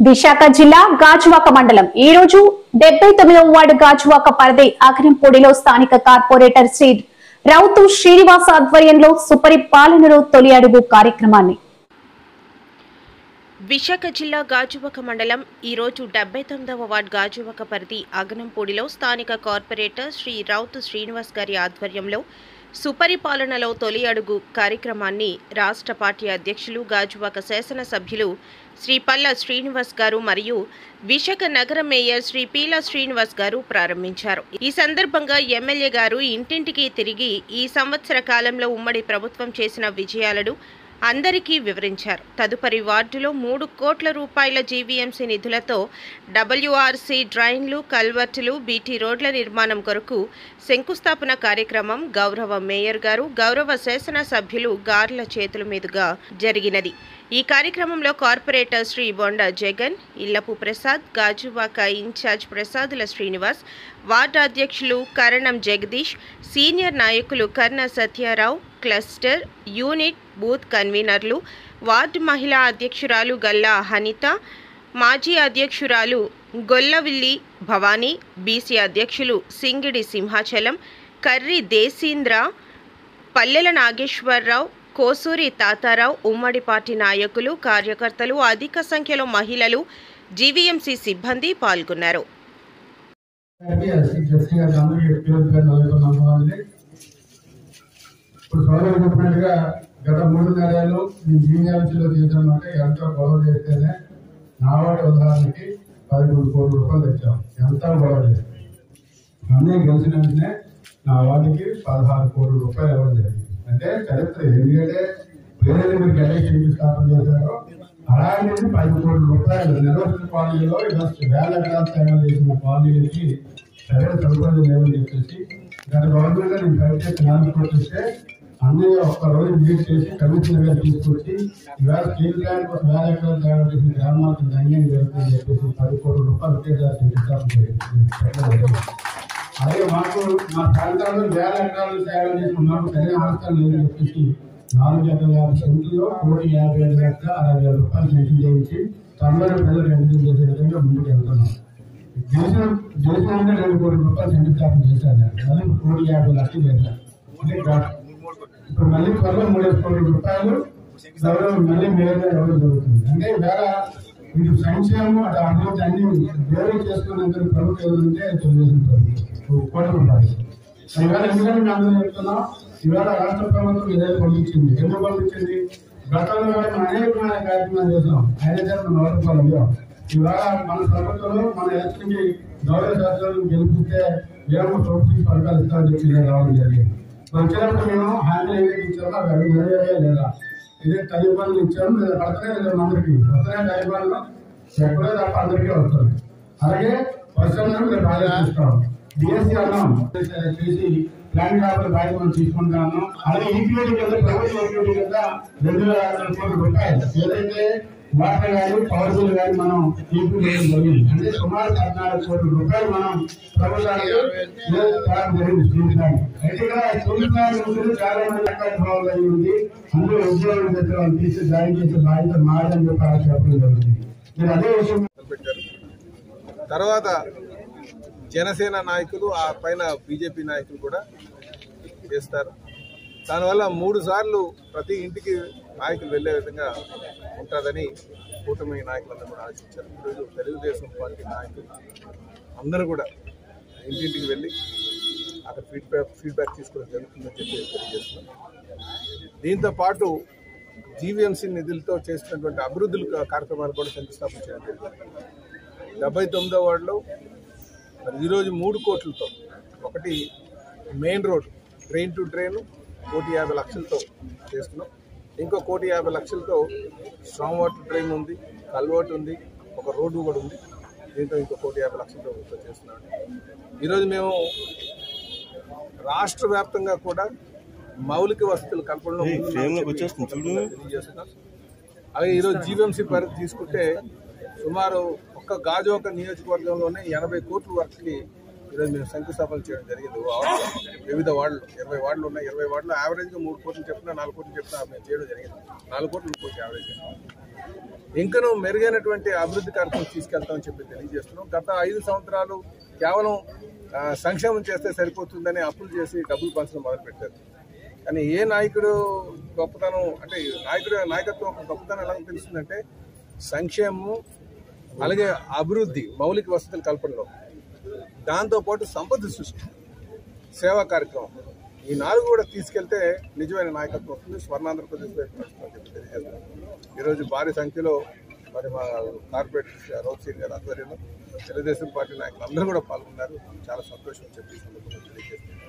విశాఖ జిల్లా గాజువాక మండలం ఈ రోజు 79వ వార్డు గాజువాక పరిధి అగ్రంపూడిలో స్థానిక కార్పొరేటర్ శ్రీ రౌతు శ్రీనివాస్ ఆధ్వర్యంలో సుపరిపాలనలో తొలి అడుగు కార్యక్రమాన్ని విశాఖ జిల్లా గాజువాక మండలం ఈ రోజు 79వ వార్డు గాజువాక పరిధి అగ్రంపూడిలో స్థానిక కార్పొరేటర్ శ్రీ రౌతు శ్రీనివాస్ గారి ఆధ్వర్యంలో సుపరిపాలనలో తొలి అడుగు కార్యక్రమాన్ని రాష్ట్ర పార్టీ అధ్యక్షులు గాజువాక శాసన సభ్యులు శ్రీ పల్ల శ్రీనివాస్ గారు మరియు విశాఖ నగర మేయర్ శ్రీ పీలా శ్రీనివాస్ గారు ప్రారంభించారు. ఈ సందర్భంగా ఎమ్మెల్యే గారు ఇంటింటికి తిరిగి ఈ సంవత్సర కాలంలో ఉమ్మడి ప్రభుత్వం చేసిన విజయాలను అందరికీ వివరించారు. తదుపరి వార్డులో 3 కోట్ల రూపాయల జీవీఎంసీ నిధులతో WRC డ్రైన్లు, కల్వర్టులు, బీటీ రోడ్ల నిర్మాణం కొరకు శంకుస్థాపన కార్యక్రమం గౌరవ మేయర్ గారు, గౌరవ శాసన సభ్యులు గార్ల చేతుల మీదుగా జరిగినది. ఈ కార్యక్రమంలో corporator Shri Bonda Jagan, Illapu Prasad, Gajuwaka incharge Prasadula Srinivas, ward అధ్యక్షులు కరణం జగదీష్, సీనియర్ నాయకులు Karna Satyarao, cluster unit booth కన్వీనర్లు, వార్డు మహిళా అధ్యక్షురాలు గల్లా హనిత, మాజీ అధ్యక్షురాలు గొల్లవిల్లి భవానీ, బీసీ అధ్యక్షులు సింగిడి సింహాచలం, కర్రి దేశీంద్ర, పల్లెల నాగేశ్వరరావు, కోసూరి తాతారావు, ఉమ్మడి పార్టీ నాయకులు, కార్యకర్తలు, అధిక సంఖ్యలో మహిళలు, జీవీఎంసీ సిబ్బంది పాల్గొన్నారు. గత 3 నెలలు జీవీఎంసీలో చేసామంటే ఎంతో గొడవ చేస్తేనే నా వాటి ఉదాహరణకి 13 కోట్ల రూపాయలు తెచ్చాం. ఎంతో గొడవ చేస్తే అన్నీ గెలిచిన వెంటనే నా వాటికి 16 కోట్ల రూపాయలు ఇవ్వడం జరిగింది. అంటే చరిత్ర. ఎందుకంటే పేదలు మీరు ఎలక్షన్ స్థాపన చేశారో అలాంటిది 10 కోట్ల రూపాయలు నిర్వహించిన కాలనీలో వేల ఎకరాల సేవలు చేసిన కాలనీలకి సరైన సదుపాయం లేవని చెప్పేసి గత గవర్నమెంట్ నేను ప్రత్యేక ట్రాన్స్పోర్ట్ ఇస్తే అన్నీ ఒక్కరోజు మీట్ చేసి కమిషనర్ గారు తీసుకొచ్చి ఇవాళ స్టీల్ ప్లాంట్ కోసం వేల ఎకరాలు తయారు చేసిన గ్రామాలకు ధన్యం జరుగుతుందని చెప్పేసి 10 కోట్ల రూపాయలు ఒకేసారి పెట్టడం. అలాగే మాకు మా ప్రాంతాల్లో వేల ఎకరాలు తయారు చేసిన మాకు సరైన అవసరం లేదని చెప్పేసి 450 సెంట్లలో 1,55,60,000 రూపాయలు శాంక్షన్ చేయించి తొందరగా ప్రజలు ఎంపిక చేసే విధంగా ముందుకు వెళ్తున్నాం. దేశంలో 2 కోట్ల రూపాయలు శంకుస్థాపన చేశారు. అది 1,50,00,000 చేశారు. అంటే ఇప్పుడు మళ్ళీ త్వరలో 3 కోట్ల రూపాయలు మళ్ళీ మేలుగా ఇవ్వడం జరుగుతుంది. అంటే వేళ వీటి సంక్షేమం అటు అభివృద్ధి అన్ని వేరే చేసుకున్నందుకు ప్రభుత్వం ఏదంటే తెలుగుదేశం ప్రభుత్వం కోట్ల రూపాయలు. ఈవేళ ఎందుకంటే మేము అందరూ చెప్తున్నాం, ఈవేళ రాష్ట్ర ప్రభుత్వం ఏదైతే పంపించింది. ఎందుకు పంపించింది? గతంలో కూడా మనం అనేకమైన కార్యక్రమాలు చేసాం. అయినా సరే మనం 100 రూపాయలు అయ్యాం. ఈవేళ మన ప్రభుత్వంలో మన ఎలక్షన్కి గౌరవ శాస్త్రాలను గెలిపిస్తే ఏమో ప్రభుత్వం పథకాలు ఇస్తామని చెప్పి రావడం జరిగింది. వచ్చినప్పుడు మేము హామీ ఏదైతే ఇచ్చామో అవి నెరవేరే లేదా ఇదే తల్లిపాలు ఇచ్చాము, లేదా పడతనే లేదా అందరికీ వస్తున్నాయి. తల్లిపాలు ఎక్కడో తప్ప అందరికీ వస్తుంది. అలాగే వస్తున్నాం మీరు బాగా చూస్తాం. డిఎస్సీ అన్నాం చేసి ప్లాన్ కావాలి బాగా మనం తీసుకుంటాము. అలాగే ఈక్విటీ కింద ప్రభుత్వ ఈక్విటీ కింద 2,500 కోట్ల రూపాయలు ఏదైతే వాటర్ కానీ పవర్ బిల్ కానీ మనం ఈక్విటీ జరిగింది. అంటే సుమారు 14 కోట్ల రూపాయలు మనం ప్రభుత్వానికి జరిగింది స్టీల్ ప్లాంట్. అయితే ఇక్కడ స్టీల్ ప్లాంట్ చాలా మంది అక్కడ అయి ఉంది. అందరూ ఉద్యోగుల దగ్గర తీసి జాయిన్ చేసే బాధ్యత మారని చెప్పి చెప్పడం జరుగుతుంది. మీరు అదే విషయం తర్వాత జనసేన నాయకులు ఆ పైన బీజేపీ నాయకులు కూడా చేస్తారు. దానివల్ల 3 సార్లు ప్రతి ఇంటికి నాయకులు వెళ్లే విధంగా ఉంటుందని కూటమి నాయకులందరూ కూడా ఆశించారు. ఈరోజు తెలుగుదేశం పార్టీ నాయకులు అందరూ కూడా ఇంటింటికి వెళ్ళి అక్కడ ఫీడ్బ్యాక్ తీసుకోవడం జరుగుతుందని చెప్పి తెలియజేస్తున్నాం. దీంతో పాటు జీవీఎంసీ నిధులతో చేస్తున్నటువంటి అభివృద్ధుల కార్యక్రమాలు కూడా శంకుస్థాపన చేయడం జరిగింది. 79వ వార్డులో మరి ఈరోజు 3 కోట్లతో ఒకటి main road drain to drain 1,50,00,000తో చేస్తున్నాం. ఇంకో 1,50,00,000తో స్ట్రాంగ్ వాటర్ డ్రైన్ ఉంది, కల్వర్ట్ ఉంది, ఒక రోడ్డు కూడా ఉంది. దీంతో ఇంకో 1,50,00,000తో చేస్తున్నాం. ఈరోజు మేము రాష్ట్ర వ్యాప్తంగా కూడా మౌలిక వసతులు కల్పనలో తెలియజేస్తున్నాం. అలాగే ఈరోజు జీవీఎంసీ పరిధి తీసుకుంటే సుమారు ఒక్క గాజువాక నియోజకవర్గంలోనే 80 కోట్ల వరకు ఈరోజు మేము శంకుస్థాపన చేయడం జరిగింది. వివిధ వార్డులు 20 వార్డులు ఉన్నాయి. 20 వార్డులు యావరేజ్గా 3 కోట్లు చెప్పినా 4 కోట్లు చెప్పినా మేము చేయడం జరిగింది. 4 కోట్లు 3 కోట్లు యావరేజ్. ఇంకనూ మెరుగైనటువంటి అభివృద్ధి కార్యక్రమం తీసుకెళ్తామని చెప్పి తెలియజేస్తున్నాం. గత 5 సంవత్సరాలు కేవలం సంక్షేమం చేస్తే సరిపోతుందని అప్పులు చేసి డబ్బులు పంచడం మొదలుపెట్టారు. కానీ ఏ నాయకుడు గొప్పతనం అంటే నాయకత్వం ఒక గొప్పతనం ఎలా తెలుస్తుందంటే సంక్షేమం, అలాగే అభివృద్ధి, మౌలిక వసతుల కల్పనలో, దాంతోపాటు సంపద సృష్టి, సేవా కార్యక్రమం, ఈ 4 కూడా తీసుకెళ్తే నిజమైన నాయకత్వం వస్తుంది. స్వర్ణాంధ్రప్రదేశ్ వైపు నడుస్తుందని చెప్పి తెలియజేస్తాం. ఈరోజు భారీ సంఖ్యలో మరి మా కార్పొరేటర్ రౌత్ సింగ్ గారి ఆధ్వర్యంలో తెలుగుదేశం పార్టీ నాయకులు అందరూ కూడా పాల్గొన్నారు. చాలా సంతోషం చెప్పి తెలియజేస్తున్నాం.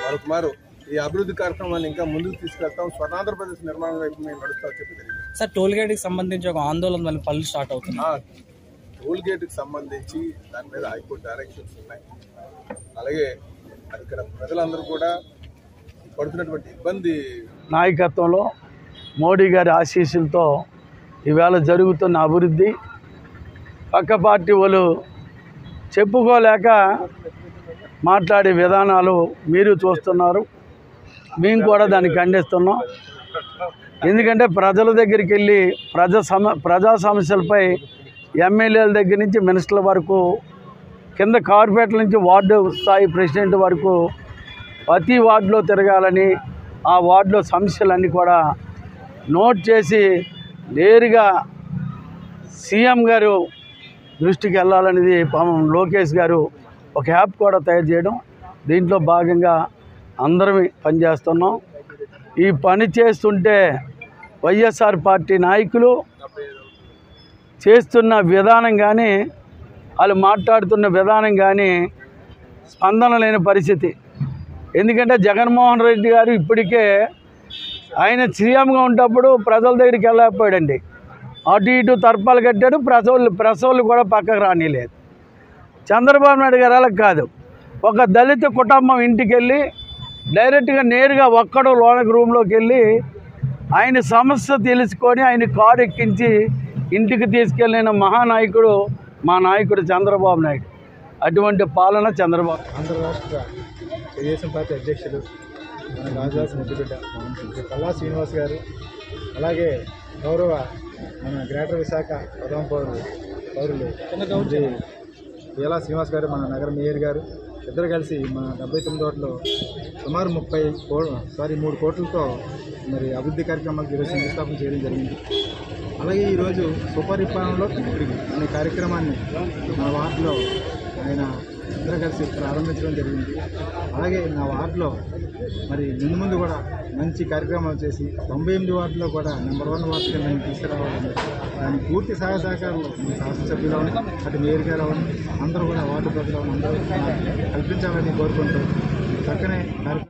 మరొకమారు ఈ అభివృద్ధి కార్యక్రమాన్ని ఇంకా ముందుకు తీసుకెళ్తాం. స్వర్ణాంధ్రప్రదేశ్ నిర్మాణం వైపు మేము నడుస్తామని చెప్పి తెలియజేస్తాం. సార్, టోల్ గేట్కి సంబంధించి ఒక ఆందోళన మళ్ళీ పనులు స్టార్ట్ అవుతుంది. టోల్ గేట్కి సంబంధించి దాని మీద హైకోర్టు డైరెక్షన్స్ ఉన్నాయి. అలాగే ఇక్కడ ప్రజలందరూ కూడా పడుతున్నటువంటి ఇబ్బంది నాయకత్వంలో మోడీ గారి ఆశీస్సులతో ఈవేళ జరుగుతున్న అభివృద్ధి పక్క పార్టీ వాళ్ళు చెప్పుకోలేక మాట్లాడే విధానాలు మీరు చూస్తున్నారు. మేము కూడా దాన్ని ఖండిస్తున్నాం. ఎందుకంటే ప్రజల దగ్గరికి వెళ్ళి ప్రజా సమస్యలపై ఎమ్మెల్యేల దగ్గర నుంచి మినిస్టర్ల వరకు, కింద కార్పొరేట్ల నుంచి వార్డు స్థాయి ప్రెసిడెంట్ వరకు ప్రతి వార్డులో తిరగాలని, ఆ వార్డులో సమస్యలన్నీ కూడా నోట్ చేసి నేరుగా సీఎం గారు దృష్టికి వెళ్ళాలనేది పాపం లోకేష్ గారు ఒక యాప్ కూడా తయారు చేయడం. దీంట్లో భాగంగా అందరం పనిచేస్తున్నాం. ఈ పని చేస్తుంటే వైఎస్ఆర్ పార్టీ నాయకులు చేస్తున్న విధానం కానీ, వాళ్ళు మాట్లాడుతున్న విధానం కానీ స్పందన లేని పరిస్థితి. ఎందుకంటే జగన్మోహన్ రెడ్డి గారు ఇప్పటికే ఆయన సీఎంగా ఉన్నప్పుడు ప్రజల దగ్గరికి వెళ్ళకపోయాడండి. అటు ఇటు తర్పాలు కట్టాడు. ప్రెస్ వాళ్ళు కూడా పక్కకు రానిలేదు. చంద్రబాబు నాయుడు గారు అలా కాదు. ఒక దళిత కుటుంబం ఇంటికి వెళ్ళి డైరెక్ట్గా నేరుగా ఒక్కడు లోనకి రూమ్లోకి వెళ్ళి ఆయన సమస్య తెలుసుకొని ఆయన కారు ఎక్కించి ఇంటికి తీసుకెళ్ళిన మహానాయకుడు మా నాయకుడు చంద్రబాబు నాయుడు. అటువంటి పాలన చంద్రబాబు. ఆంధ్రరాష్ట్ర తెలుగుదేశం పార్టీ అధ్యక్షులు మన రాజాస్ ముద్దుబిడ్డ పల్లా శ్రీనివాస్ గారు, అలాగే గౌరవ మన గ్రేటర్ విశాఖ ప్రథమ పౌరులు పీలా శ్రీనివాస్ గారు, మన నగర మేయర్ గారు ఇద్దరు కలిసి మన 79 వార్డులో సుమారు 3 కోట్లతో మరి అభివృద్ధి కార్యక్రమాలకు ఈరోజు శంకుస్థాపన చేయడం జరిగింది. అలాగే ఈరోజు సుపరిపాలనలో తిరిగి అనే కార్యక్రమాన్ని మన వార్డులో ఆయన ఇద్దరు కలిసి ప్రారంభించడం జరిగింది. అలాగే నా వార్డులో మరి ముందు కూడా మంచి కార్యక్రమాలు చేసి 98 వార్డులో కూడా నెంబర్ 1 వార్డు కింద మేము తీసుకురావాలని దానికి పూర్తి సహాయ సహకారాలు మీ శాసనసభ్యులు అవని, అటు మేయర్ గారు అవని, అందరూ కూడా వార్డు ప్రజలు అందరూ కల్పించాలని కోరుకుంటూ చక్కనే